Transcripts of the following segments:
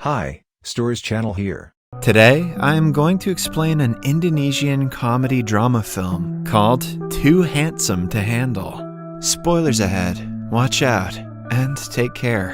Hi, Stories Channel here. Today, I am going to explain an Indonesian comedy drama film called Too Handsome to Handle. Spoilers ahead, watch out, and take care.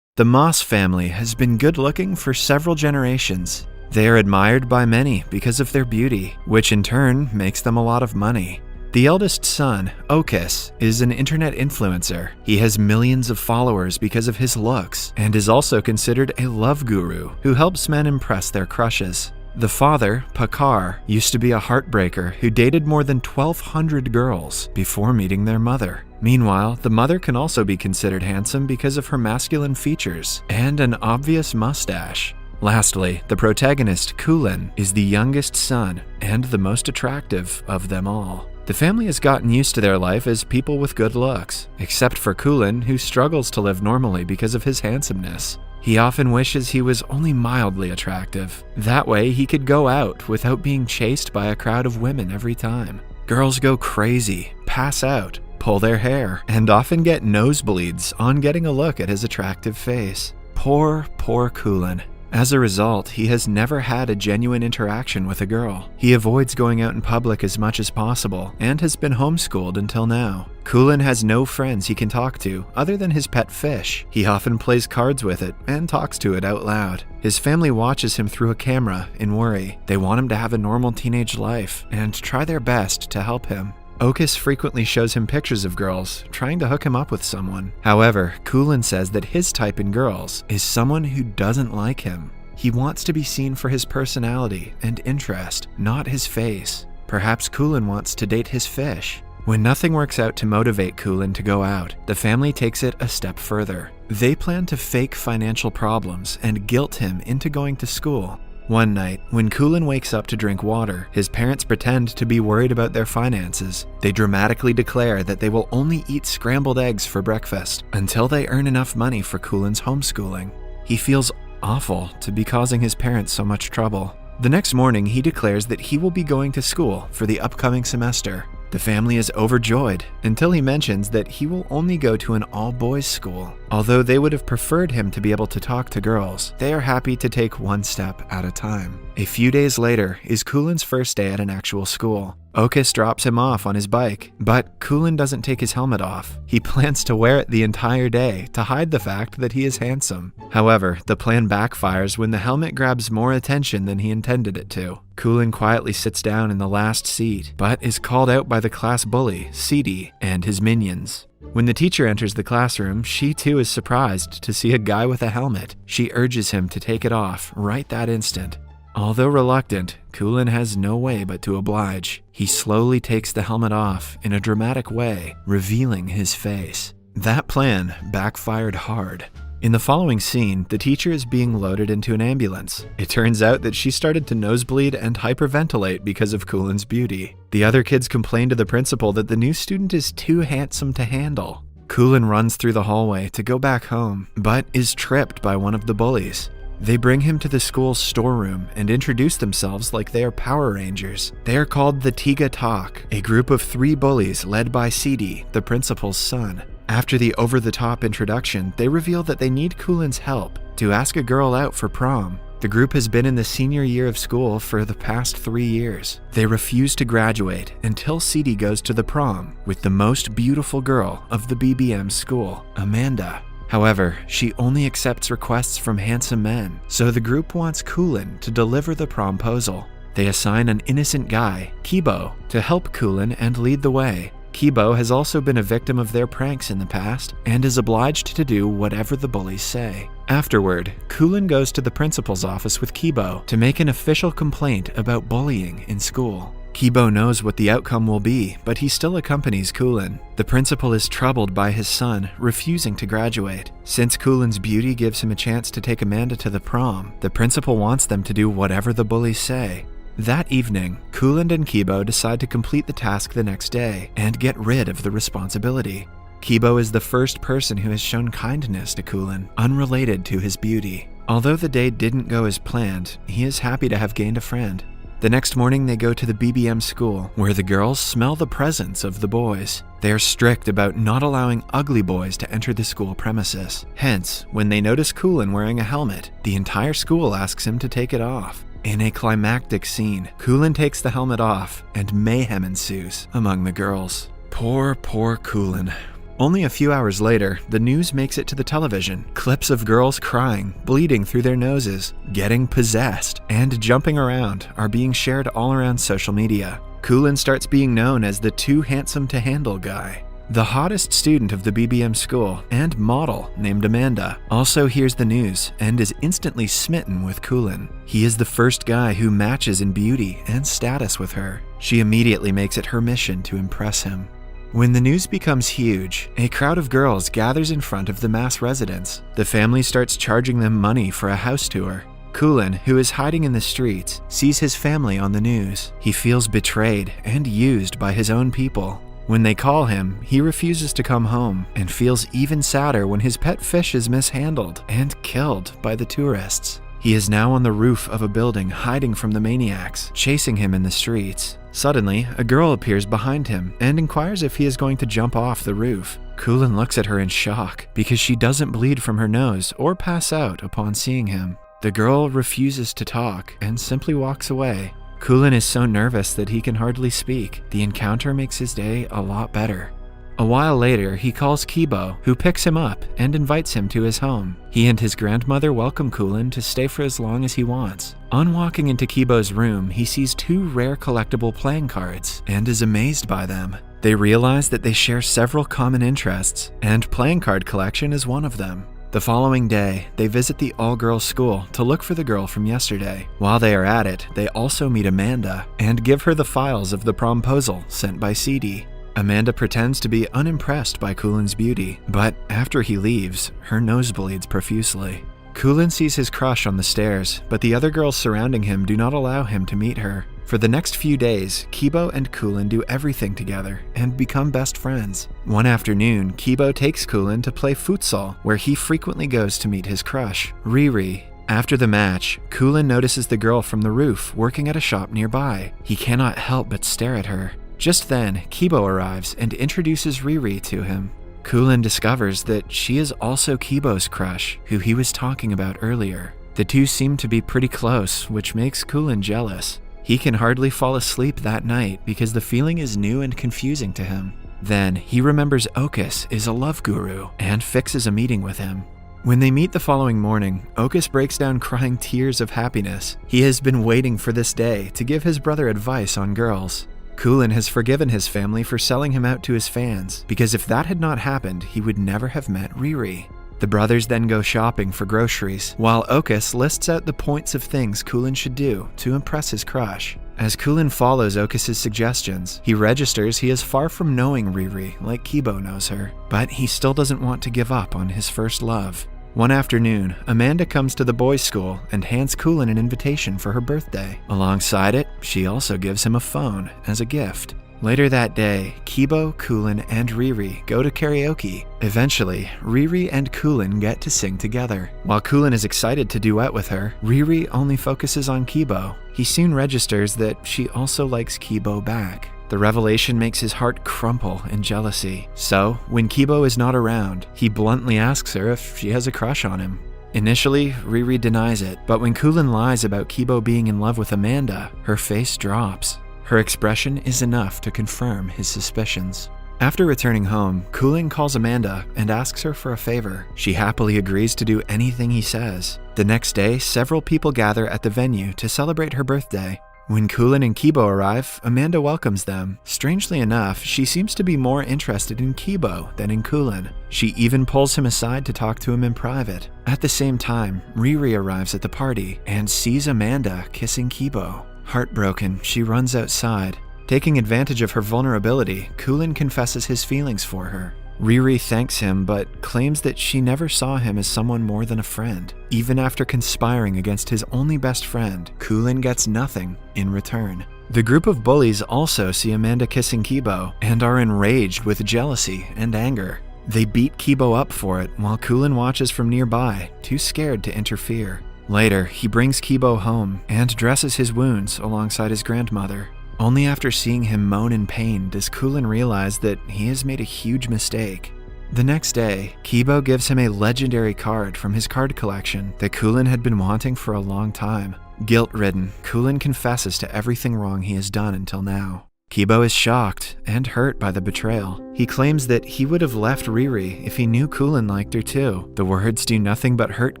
The Moss family has been good-looking for several generations. They are admired by many because of their beauty, which in turn makes them a lot of money. The eldest son, Okis, is an internet influencer. He has millions of followers because of his looks and is also considered a love guru who helps men impress their crushes. The father, Pakar, used to be a heartbreaker who dated more than 1,200 girls before meeting their mother. Meanwhile, the mother can also be considered handsome because of her masculine features and an obvious mustache. Lastly, the protagonist, Kulin, is the youngest son and the most attractive of them all. The family has gotten used to their life as people with good looks, except for Kulin, who struggles to live normally because of his handsomeness. He often wishes he was only mildly attractive. That way, he could go out without being chased by a crowd of women every time. Girls go crazy, pass out, pull their hair, and often get nosebleeds on getting a look at his attractive face. Poor Kulin. As a result, he has never had a genuine interaction with a girl. He avoids going out in public as much as possible and has been homeschooled until now. Kulin has no friends he can talk to other than his pet fish. He often plays cards with it and talks to it out loud. His family watches him through a camera in worry. They want him to have a normal teenage life and try their best to help him. Okis frequently shows him pictures of girls, trying to hook him up with someone. However, Kulin says that his type in girls is someone who doesn't like him. He wants to be seen for his personality and interest, not his face. Perhaps Kulin wants to date his fish. When nothing works out to motivate Kulin to go out, the family takes it a step further. They plan to fake financial problems and guilt him into going to school. One night, when Kulin wakes up to drink water, his parents pretend to be worried about their finances. They dramatically declare that they will only eat scrambled eggs for breakfast until they earn enough money for Kulin's homeschooling. He feels awful to be causing his parents so much trouble. The next morning, he declares that he will be going to school for the upcoming semester. The family is overjoyed until he mentions that he will only go to an all-boys school. Although they would have preferred him to be able to talk to girls, they are happy to take one step at a time. A few days later is Kulin's first day at an actual school. Okis drops him off on his bike, but Kulin doesn't take his helmet off. He plans to wear it the entire day to hide the fact that he is handsome. However, the plan backfires when the helmet grabs more attention than he intended it to. Kulin quietly sits down in the last seat, but is called out by the class bully, Sidi, and his minions. When the teacher enters the classroom, she too is surprised to see a guy with a helmet. She urges him to take it off right that instant. Although reluctant, Kulin has no way but to oblige. He slowly takes the helmet off in a dramatic way, revealing his face. That plan backfired hard. In the following scene, the teacher is being loaded into an ambulance. It turns out that she started to nosebleed and hyperventilate because of Kulin's beauty. The other kids complain to the principal that the new student is too handsome to handle. Kulin runs through the hallway to go back home, but is tripped by one of the bullies. They bring him to the school's storeroom and introduce themselves like they are Power Rangers. They are called the Tiga Tak, a group of 3 bullies led by Sidi, the principal's son. After the over-the-top introduction, they reveal that they need Kulin's help to ask a girl out for prom. The group has been in the senior year of school for the past 3 years. They refuse to graduate until Sidi goes to the prom with the most beautiful girl of the BBM school, Amanda. However, she only accepts requests from handsome men, so the group wants Kulin to deliver the promposal. They assign an innocent guy, Kibo, to help Kulin and lead the way. Kibo has also been a victim of their pranks in the past and is obliged to do whatever the bullies say. Afterward, Kulin goes to the principal's office with Kibo to make an official complaint about bullying in school. Kibo knows what the outcome will be, but he still accompanies Kulin. The principal is troubled by his son refusing to graduate. Since Kulin's beauty gives him a chance to take Amanda to the prom, the principal wants them to do whatever the bullies say. That evening, Kulin and Kibo decide to complete the task the next day and get rid of the responsibility. Kibo is the first person who has shown kindness to Kulin, unrelated to his beauty. Although the day didn't go as planned, he is happy to have gained a friend. The next morning, they go to the BBM school, where the girls smell the presence of the boys. They are strict about not allowing ugly boys to enter the school premises. Hence, when they notice Kulin wearing a helmet, the entire school asks him to take it off. In a climactic scene, Kulin takes the helmet off, and mayhem ensues among the girls. Poor Kulin. Only a few hours later, the news makes it to the television. Clips of girls crying, bleeding through their noses, getting possessed, and jumping around are being shared all around social media. Kulin starts being known as the too handsome to handle guy. The hottest student of the BBM school and model named Amanda also hears the news and is instantly smitten with Kulin. He is the first guy who matches in beauty and status with her. She immediately makes it her mission to impress him. When the news becomes huge, a crowd of girls gathers in front of the mass residence. The family starts charging them money for a house tour. Kulin, who is hiding in the streets, sees his family on the news. He feels betrayed and used by his own people. When they call him, he refuses to come home and feels even sadder when his pet fish is mishandled and killed by the tourists. He is now on the roof of a building hiding from the maniacs, chasing him in the streets. Suddenly, a girl appears behind him and inquires if he is going to jump off the roof. Kulin looks at her in shock because she doesn't bleed from her nose or pass out upon seeing him. The girl refuses to talk and simply walks away. Kulin is so nervous that he can hardly speak. The encounter makes his day a lot better. A while later, he calls Kibo, who picks him up and invites him to his home. He and his grandmother welcome Kulin to stay for as long as he wants. On walking into Kibo's room, he sees 2 rare collectible playing cards and is amazed by them. They realize that they share several common interests, and playing card collection is one of them. The following day, they visit the all-girls school to look for the girl from yesterday. While they are at it, they also meet Amanda and give her the files of the promposal sent by CD. Amanda pretends to be unimpressed by Kulin's beauty, but after he leaves, her nose bleeds profusely. Kulin sees his crush on the stairs, but the other girls surrounding him do not allow him to meet her. For the next few days, Kibo and Kulin do everything together and become best friends. One afternoon, Kibo takes Kulin to play futsal, where he frequently goes to meet his crush, Riri. After the match, Kulin notices the girl from the roof working at a shop nearby. He cannot help but stare at her. Just then, Kibo arrives and introduces Riri to him. Kulin discovers that she is also Kibo's crush, who he was talking about earlier. The two seem to be pretty close, which makes Kulin jealous. He can hardly fall asleep that night because the feeling is new and confusing to him. Then, he remembers Okus is a love guru and fixes a meeting with him. When they meet the following morning, Okus breaks down crying tears of happiness. He has been waiting for this day to give his brother advice on girls. Kulin has forgiven his family for selling him out to his fans, because if that had not happened, he would never have met Riri. The brothers then go shopping for groceries, while Okus lists out the points of things Kulin should do to impress his crush. As Kulin follows Okus's suggestions, he registers he is far from knowing Riri like Kibo knows her, but he still doesn't want to give up on his first love. One afternoon, Amanda comes to the boys' school and hands Kulin an invitation for her birthday. Alongside it, she also gives him a phone as a gift. Later that day, Kibo, Kulin, and Riri go to karaoke. Eventually, Riri and Kulin get to sing together. While Kulin is excited to duet with her, Riri only focuses on Kibo. He soon registers that she also likes Kibo back. The revelation makes his heart crumple in jealousy. So, when Kibo is not around, he bluntly asks her if she has a crush on him. Initially, Riri denies it, but when Kulin lies about Kibo being in love with Amanda, her face drops. Her expression is enough to confirm his suspicions. After returning home, Kulin calls Amanda and asks her for a favor. She happily agrees to do anything he says. The next day, several people gather at the venue to celebrate her birthday. When Kulin and Kibo arrive, Amanda welcomes them. Strangely enough, she seems to be more interested in Kibo than in Kulin. She even pulls him aside to talk to him in private. At the same time, Riri arrives at the party and sees Amanda kissing Kibo. Heartbroken, she runs outside. Taking advantage of her vulnerability, Kulin confesses his feelings for her. Riri thanks him but claims that she never saw him as someone more than a friend. Even after conspiring against his only best friend, Kulin gets nothing in return. The group of bullies also see Amanda kissing Kibo and are enraged with jealousy and anger. They beat Kibo up for it while Kulin watches from nearby, too scared to interfere. Later, he brings Kibo home and dresses his wounds alongside his grandmother. Only after seeing him moan in pain does Kulin realize that he has made a huge mistake. The next day, Kibo gives him a legendary card from his card collection that Kulin had been wanting for a long time. Guilt-ridden, Kulin confesses to everything wrong he has done until now. Kibo is shocked and hurt by the betrayal. He claims that he would have left Riri if he knew Kulin liked her too. The words do nothing but hurt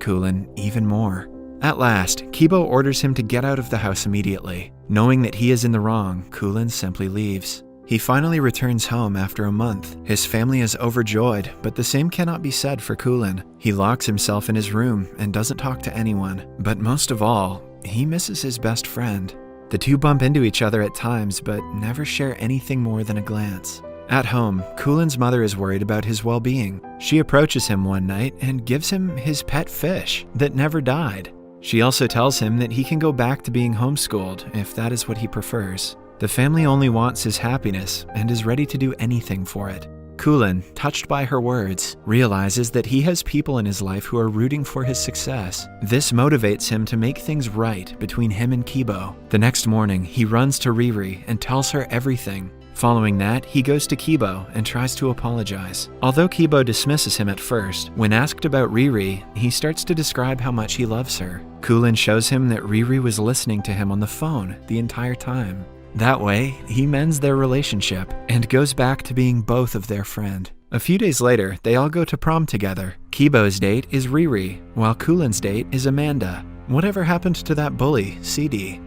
Kulin even more. At last, Kibo orders him to get out of the house immediately. Knowing that he is in the wrong, Kulin simply leaves. He finally returns home after a month. His family is overjoyed, but the same cannot be said for Kulin. He locks himself in his room and doesn't talk to anyone. But most of all, he misses his best friend. The two bump into each other at times, but never share anything more than a glance. At home, Kulin's mother is worried about his well-being. She approaches him one night and gives him his pet fish that never died. She also tells him that he can go back to being homeschooled if that is what he prefers. The family only wants his happiness and is ready to do anything for it. Kulin, touched by her words, realizes that he has people in his life who are rooting for his success. This motivates him to make things right between him and Kibo. The next morning, he runs to Riri and tells her everything. Following that, he goes to Kibo and tries to apologize. Although Kibo dismisses him at first, when asked about Riri, he starts to describe how much he loves her. Kulin shows him that Riri was listening to him on the phone the entire time. That way, he mends their relationship and goes back to being both of their friend. A few days later, they all go to prom together. Kibo's date is Riri, while Kulin's date is Amanda. Whatever happened to that bully, CD?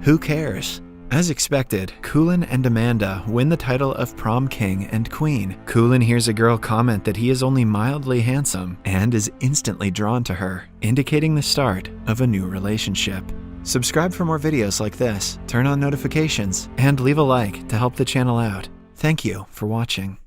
Who cares? As expected, Kulin and Amanda win the title of prom king and queen. Kulin hears a girl comment that he is only mildly handsome and is instantly drawn to her, indicating the start of a new relationship. Subscribe for more videos like this, turn on notifications, and leave a like to help the channel out. Thank you for watching.